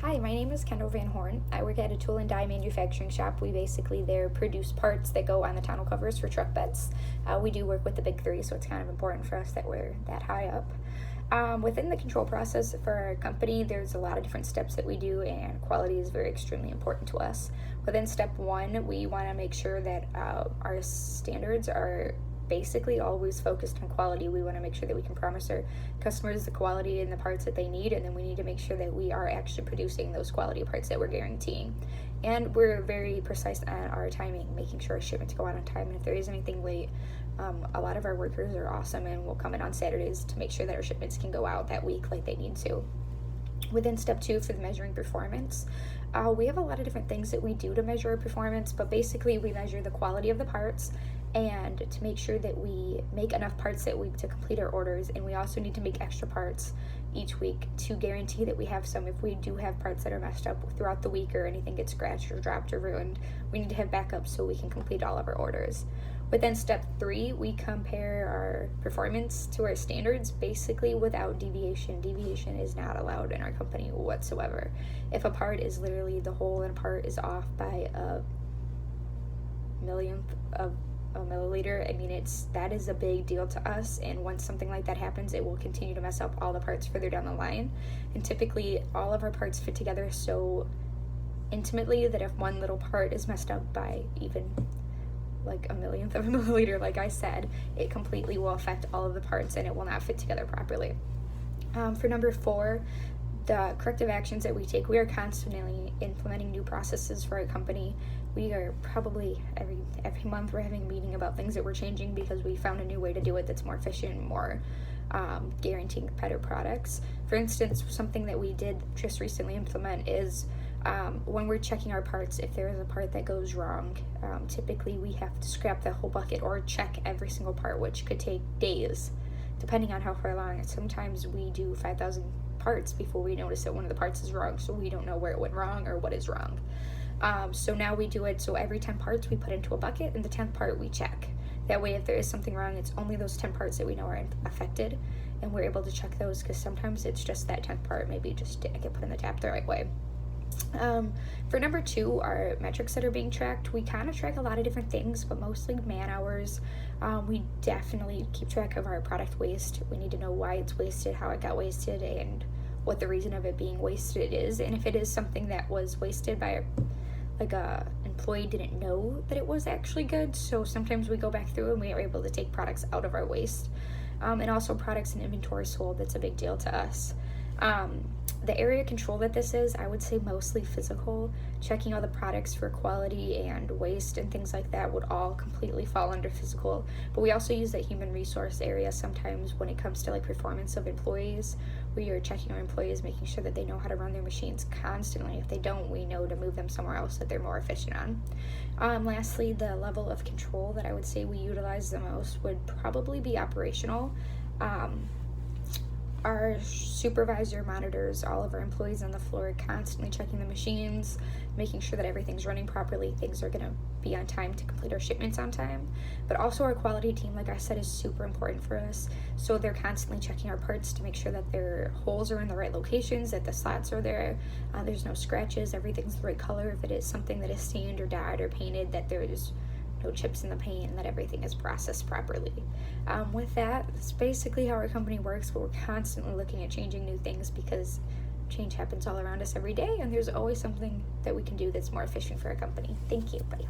Hi, my name is Kendall Van Horn. I work at a tool and die manufacturing shop. We basically there produce parts that go on the tonneau covers for truck beds. We do work with the big three, so it's kind of important for us that we're that high up. Within the control process for our company, there's a lot of different steps that we do, and quality is very extremely important to us. Within step one, we want to make sure that our standards are basically always focused on quality. We want to make sure that we can promise our customers the quality and the parts that they need, and then we need to make sure that we are actually producing those quality parts that we're guaranteeing. And we're very precise on our timing, making sure our shipments go out on time, and if there is anything late, a lot of our workers are awesome and will come in on Saturdays to make sure that our shipments can go out that week like they need to. Within step two for the measuring performance, we have a lot of different things that we do to measure our performance, but basically we measure the quality of the parts and to make sure that we make enough parts that week to complete our orders, and we also need to make extra parts each week to guarantee that we have some. If we do have parts that are messed up throughout the week or anything gets scratched or dropped or ruined, we need to have backups so we can complete all of our orders. Within step three, we compare our performance to our standards basically without deviation. Deviation is not allowed in our company whatsoever. If a part is literally the hole in a part is off by a millionth of a milliliter, that is a big deal to us, and once something like that happens, it will continue to mess up all the parts further down the line. And typically all of our parts fit together so intimately that if one little part is messed up by even like a millionth of a milliliter, like I said, it completely will affect all of the parts and it will not fit together properly. For number four, the corrective actions that we take, we are constantly implementing new processes for our company. We are probably every month we're having a meeting about things that we're changing because we found a new way to do it that's more efficient, more guaranteeing better products. For instance, something that we did just recently implement is when we're checking our parts, if there is a part that goes wrong, typically we have to scrap the whole bucket or check every single part, which could take days depending on how far along. And sometimes we do 5,000 parts before we notice that one of the parts is wrong, so we don't know where it went wrong or what is wrong. So now we do it so every 10 parts we put into a bucket, and the 10th part we check. That way if there is something wrong, it's only those 10 parts that we know are affected, and we're able to check those, because sometimes it's just that 10th part maybe just didn't get put in the tap the right way. For number two, our metrics that are being tracked, we kind of track a lot of different things, but mostly man hours. We definitely keep track of our product waste. We need to know why it's wasted, how it got wasted, and what the reason of it being wasted is. And if it is something that was wasted by a employee didn't know that it was actually good, so sometimes we go back through and we are able to take products out of our waste. And also products and inventory sold, that's a big deal to us. The area control that this is, I would say mostly physical. Checking all the products for quality and waste and things like that would all completely fall under physical. But we also use that human resource area sometimes when it comes to like performance of employees. We are checking our employees, making sure that they know how to run their machines constantly. If they don't, we know to move them somewhere else that they're more efficient on. Lastly, the level of control that I would say we utilize the most would probably be operational. Our supervisor monitors all of our employees on the floor, constantly checking the machines, making sure that everything's running properly, things are going to be on time to complete our shipments on time. But also our quality team, like I said, is super important for us. So they're constantly checking our parts to make sure that their holes are in the right locations, that the slots are there, there's no scratches, everything's the right color. If it is something that is stained or dyed or painted, that there's no chips in the paint, and that everything is processed properly. With that, that's basically how our company works, but we're constantly looking at changing new things because change happens all around us every day, and there's always something that we can do that's more efficient for our company. Thank you. Bye.